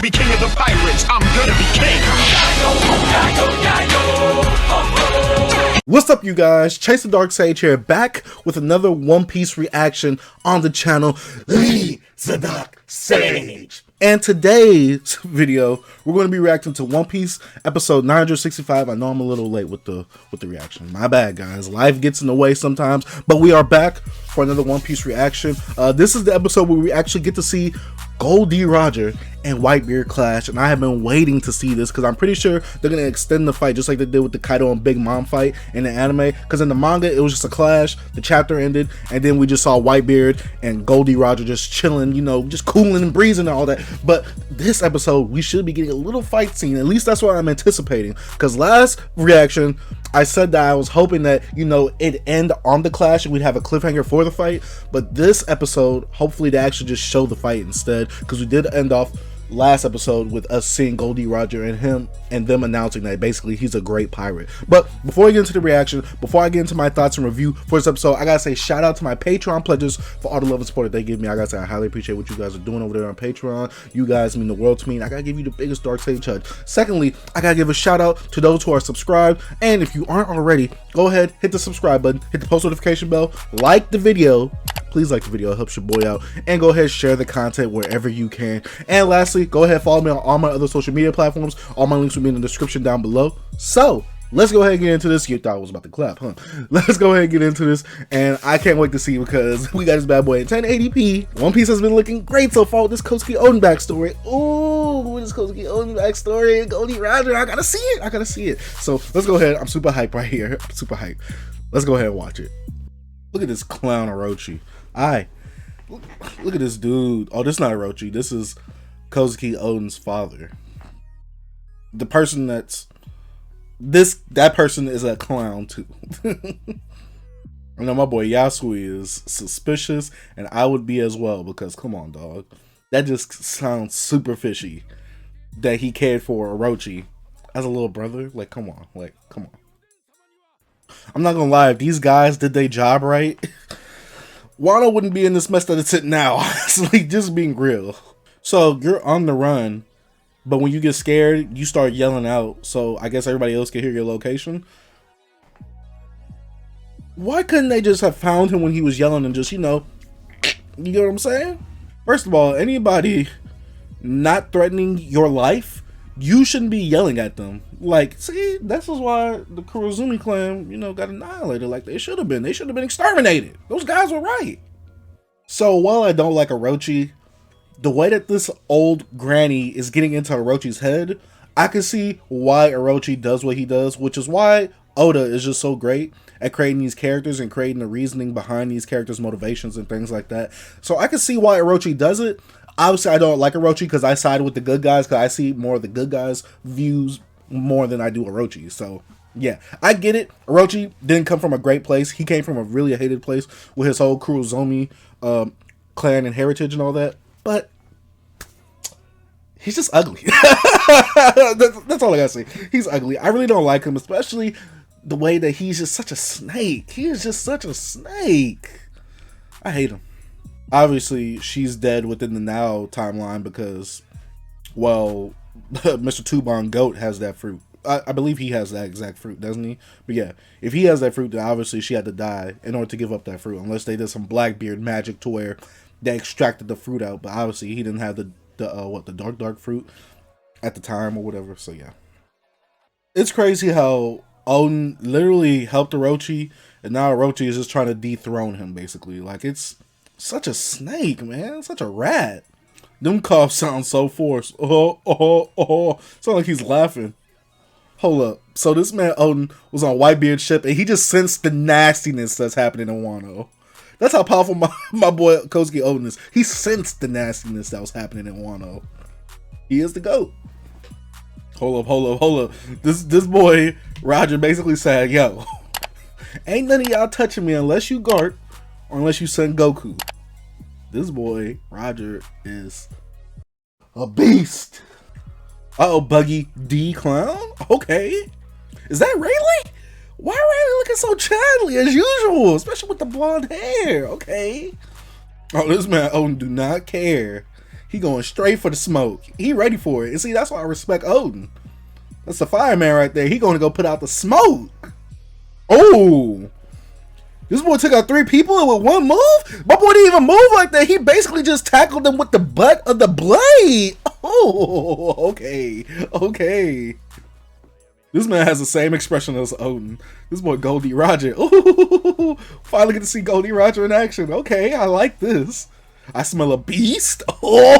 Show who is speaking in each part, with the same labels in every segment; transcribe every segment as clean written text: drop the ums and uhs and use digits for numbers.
Speaker 1: be king of the pirates. I'm gonna be king.
Speaker 2: What's up, you guys? Chase the Dark Sage here, back with another One Piece reaction on the channel, the Dark Sage. And today's video, we're going to be reacting to One Piece episode 965. I know I'm a little late with the reaction. My bad, guys. Life gets in the way sometimes, but we are back for another One Piece reaction. This is the episode where we actually get to see Goldie Roger and Whitebeard clash, and I have been waiting to see this because I'm pretty sure they're going to extend the fight just like they did with the Kaido and Big Mom fight in the anime, because in the manga it was just a clash, the chapter ended, and then we just saw Whitebeard and Goldie Roger just chilling, you know, just cooling and breezing and all that. But this episode we should be getting a little fight scene, at least that's what I'm anticipating, because last reaction I said that I was hoping that, you know, it'd end on the clash and we'd have a cliffhanger for the fight, but this episode hopefully they actually just show the fight instead, because we did end off last episode with us seeing Goldie Roger and them announcing that basically he's a great pirate. But before I get into the reaction, before I get into my thoughts and review for this episode, I gotta say shout out to my Patreon pledges for all the love and support that they give me. I gotta say I highly appreciate what you guys are doing over there on Patreon. You guys mean the world to me, and I gotta give you the biggest Dark Sage hug. Secondly, I gotta give a shout out to those who are subscribed, and if you aren't already, go ahead, hit the subscribe button, hit the post notification bell, like the video. Please like the video, it helps your boy out, and go ahead, share the content wherever you can. And lastly, go ahead, follow me on all my other social media platforms. All my links will be in the description down below. So let's go ahead and get into this. You thought I was about to clap, huh? Let's go ahead and get into this, and I can't wait to see, because we got this bad boy in 1080p. One Piece has been looking great so far with this Kosuke Oden backstory. Ooh, this Kosuke Oden backstory, Goldie Roger, I gotta see it. I gotta see it. So let's go ahead. I'm super hyped right here. I'm super hyped. Let's go ahead and watch it. Look at this clown Orochi. Look at this dude. Oh, this is not Orochi. This is Kosuke Oden's father. The person that person is a clown too. I know my boy Yasui is suspicious, and I would be as well, because come on, dog. That just sounds super fishy that he cared for Orochi as a little brother. Like, come on. Like, come on. I'm not gonna lie, if these guys did their job right, Wano wouldn't be in this mess that it's in now. It's like, just being real. So you're on the run, but when you get scared, you start yelling out, so I guess everybody else can hear your location. Why couldn't they just have found him when he was yelling and just, you know, you get what I'm saying? First of all, anybody not threatening your life, you shouldn't be yelling at them. Like, see, this is why the Kurozumi clan, you know, got annihilated like they should have been. They should have been exterminated. Those guys were right. So while I don't like Orochi, the way that this old granny is getting into Orochi's head, I can see why Orochi does what he does, which is why Oda is just so great at creating these characters and creating the reasoning behind these characters' motivations and things like that. So I can see why Orochi does it. Obviously, I don't like Orochi because I side with the good guys, because I see more of the good guys' views more than I do Orochi. So yeah, I get it. Orochi didn't come from a great place. He came from a really hated place with his whole Kurozomi clan and heritage and all that. But he's just ugly. that's all I gotta say. He's ugly. I really don't like him, especially the way that he's just such a snake. He is just such a snake. I hate him. Obviously, she's dead within the Now timeline because, well, Mr. Tubon Goat has that fruit. I believe he has that exact fruit, doesn't he? But yeah, if he has that fruit, then obviously she had to die in order to give up that fruit, unless they did some Blackbeard magic to where they extracted the fruit out. But obviously he didn't have the dark fruit at the time or whatever. So yeah, it's crazy how Oden literally helped Orochi, and now Orochi is just trying to dethrone him, basically. Like, it's such a snake, man. Such a rat. Them coughs sound so forced. Sound like he's laughing. Hold up. So this man Oden was on Whitebeard's ship, and he just sensed the nastiness that's happening in Wano. That's how powerful my boy Kosuke Oden is. He sensed the nastiness that was happening in Wano. He is the GOAT. Hold up. This boy Roger basically said, yo, ain't none of y'all touching me unless you Garp or unless you send Goku. This boy Roger is a beast. Uh-oh, Buggy D Clown? Okay. Is that Rayleigh? Why Rayleigh looking so childly as usual? Especially with the blonde hair. Okay. Oh, this man Oden do not care. He going straight for the smoke. He ready for it. And see, that's why I respect Odin. That's the fireman right there. He going to go put out the smoke. Oh, this boy took out 3 people with 1 move. My boy didn't even move like that. He basically just tackled them with the butt of the blade. Oh, okay, okay. This man has the same expression as Odin. This boy Goldie Roger. Ooh, finally get to see Goldie Roger in action. Okay, I like this. I smell a beast. Oh,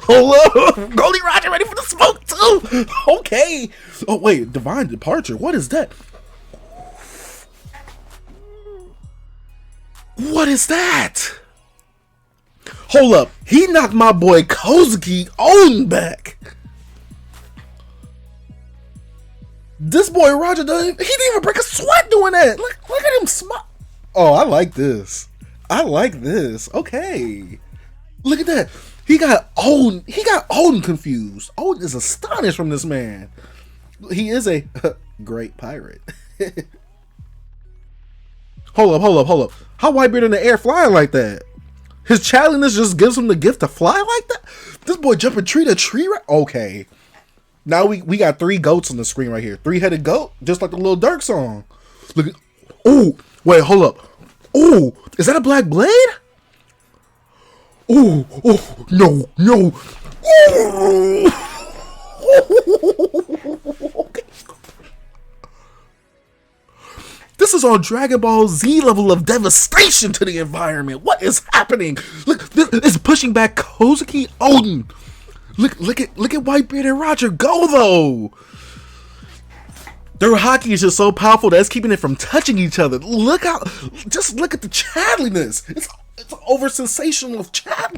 Speaker 2: hold up. Goldie Roger ready for the smoke too. Okay. Oh wait, divine departure. What is that? What is that? Hold up. He knocked my boy Kozuki Odin back. This boy Roger he didn't even break a sweat doing that. Look at him smile. Oh, I like this. I like this. Okay. Look at that. He got Odin confused. Odin is astonished from this man. He is a great pirate. Hold up. How Whitebeard in the air flying like that? His challenges just gives him the gift to fly like that? This boy jumping tree to tree right? Okay. Now we got 3 goats on the screen right here. 3-headed goat, just like the Lil Durk song. Look at, oh, wait, hold up. Oh, is that a black blade? Oh, no. Oh. Okay. This is on Dragon Ball Z level of devastation to the environment. What is happening? Look, this is pushing back Kozuki Odin. Look at Whitebeard and Roger go though. Their hockey is just so powerful that it's keeping it from touching each other. Just look at the chatliness. It's over sensational of chat.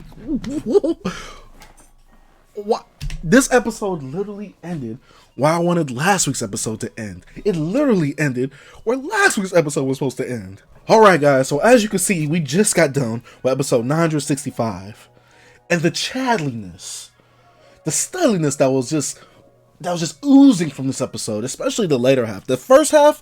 Speaker 2: What? This episode literally ended where I wanted last week's episode to end. It literally ended where last week's episode was supposed to end. Alright guys, so as you can see, we just got done with episode 965. And the chatliness, the styliness that was just oozing from this episode, especially the later half. The first half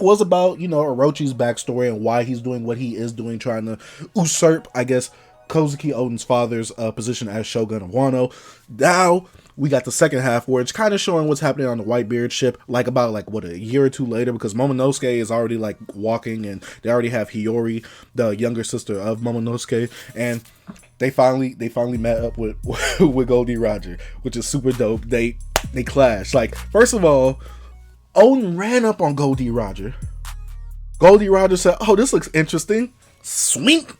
Speaker 2: was about, Orochi's backstory and why he's doing what he is doing, trying to usurp, I guess, Kozuki Odin's father's position as Shogun of Wano. Now we got the second half where it's kind of showing what's happening on the Whitebeard ship, about a year or 2 later, because Momonosuke is already walking, and they already have Hiyori, the younger sister of Momonosuke, and they finally met up with Goldie Roger, which is super dope. They clash. First of all, Odin ran up on Goldie Roger. Goldie Roger said, "Oh, this looks interesting." Swink,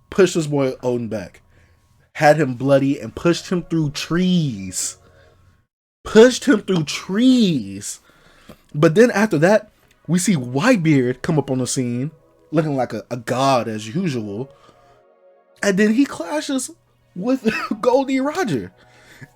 Speaker 2: pushed his boy Odin back, had him bloody, and pushed him through trees. But then after that, we see Whitebeard come up on the scene, looking like a god as usual. And then he clashes with Goldie Roger.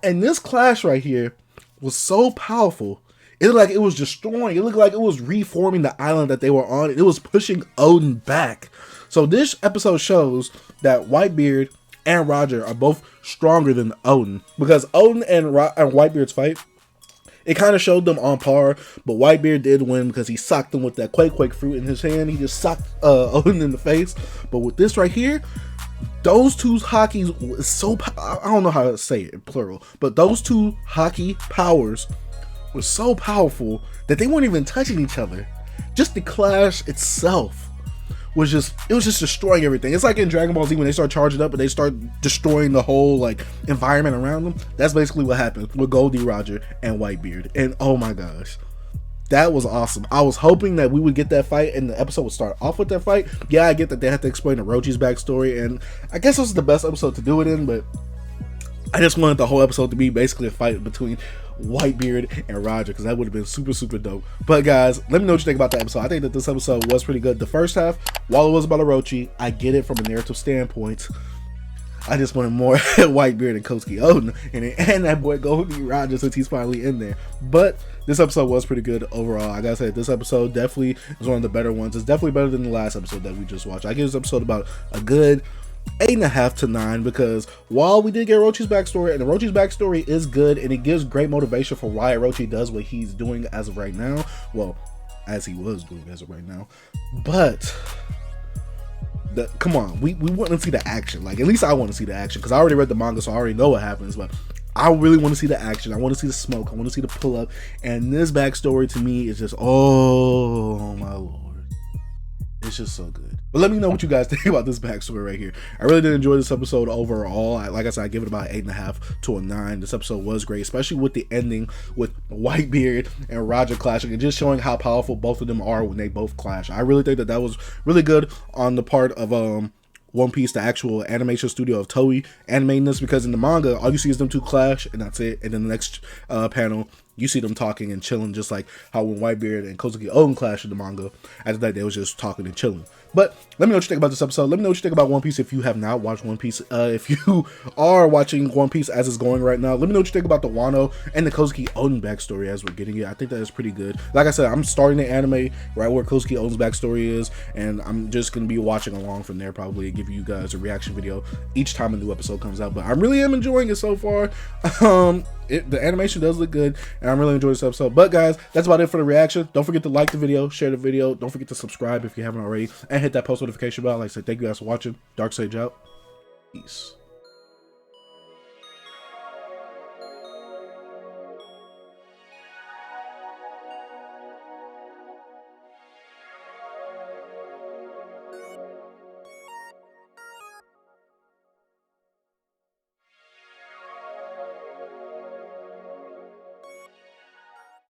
Speaker 2: And this clash right here was so powerful. It looked like it was destroying. It looked like it was reforming the island that they were on. It was pushing Odin back. So this episode shows that Whitebeard and Roger are both stronger than Odin. Because Odin and Whitebeard's fight, it kind of showed them on par. But Whitebeard did win because he socked him with that Quake fruit in his hand. He just socked Odin in the face. But with this right here, those two hockey was so, I don't know how to say it in plural, but those two hockey powers were so powerful that they weren't even touching each other. Just the clash itself was just destroying everything. It's like in Dragon Ball Z when they start charging up and they start destroying the whole environment around them. That's basically what happened with Goldie Roger and Whitebeard. And oh my gosh, that was awesome. I was hoping that we would get that fight and the episode would start off with that fight. Yeah, I get that they have to explain Orochi's backstory, and I guess this is the best episode to do it in, but I just wanted the whole episode to be basically a fight between Whitebeard and Roger, because that would have been super, super dope. But guys, let me know what you think about the episode. I think that this episode was pretty good. The first half, while it was about Orochi, I get it from a narrative standpoint. I just wanted more Whitebeard and Kozuki Odin and that boy Goldie Roger since he's finally in there. But this episode was pretty good overall. Like I said, this episode definitely is one of the better ones. It's definitely better than the last episode that we just watched. I give this episode about a good 8.5 to 9, because while we did get Orochi's backstory, and Orochi's backstory is good and it gives great motivation for why Orochi does what he's doing as of right now. Well, as he was doing as of right now. But come on, we want to see the action. Like, at least I want to see the action, because I already read the manga, so I already know what happens, but I really want to see the action. I want to see the smoke. I want to see the pull up. And this backstory to me is just, oh my lord. It's just so good. But let me know what you guys think about this backstory right here. I really did enjoy this episode overall. Like I said, I give it about 8.5 to a 9. This episode was great, especially with the ending with Whitebeard and Roger clashing and just showing how powerful both of them are when they both clash. I really think that was really good on the part of One Piece, the actual animation studio of Toei, animating this, because in the manga, all you see is them two clash, and that's it. And then the next panel, you see them talking and chilling, just like how when Whitebeard and Kozuki Oden clashed in the manga. After that, they was just talking and chilling. But let me know what you think about this episode. Let me know what you think about One Piece if you have not watched One Piece. If you are watching One Piece as it's going right now, let me know what you think about the Wano and the Kozuki Oden backstory as we're getting it. I think that is pretty good. Like I said, I'm starting the anime right where Kozuki Oden's backstory is, and I'm just going to be watching along from there, probably give you guys a reaction video each time a new episode comes out. But I really am enjoying it so far. The animation does look good, and I'm really enjoying this episode. But guys, that's about it for the reaction. Don't forget to like the video, share the video, don't forget to subscribe if you haven't already, and hit that post notification bell. Like I said, thank you guys for watching. Dark Sage out. Peace.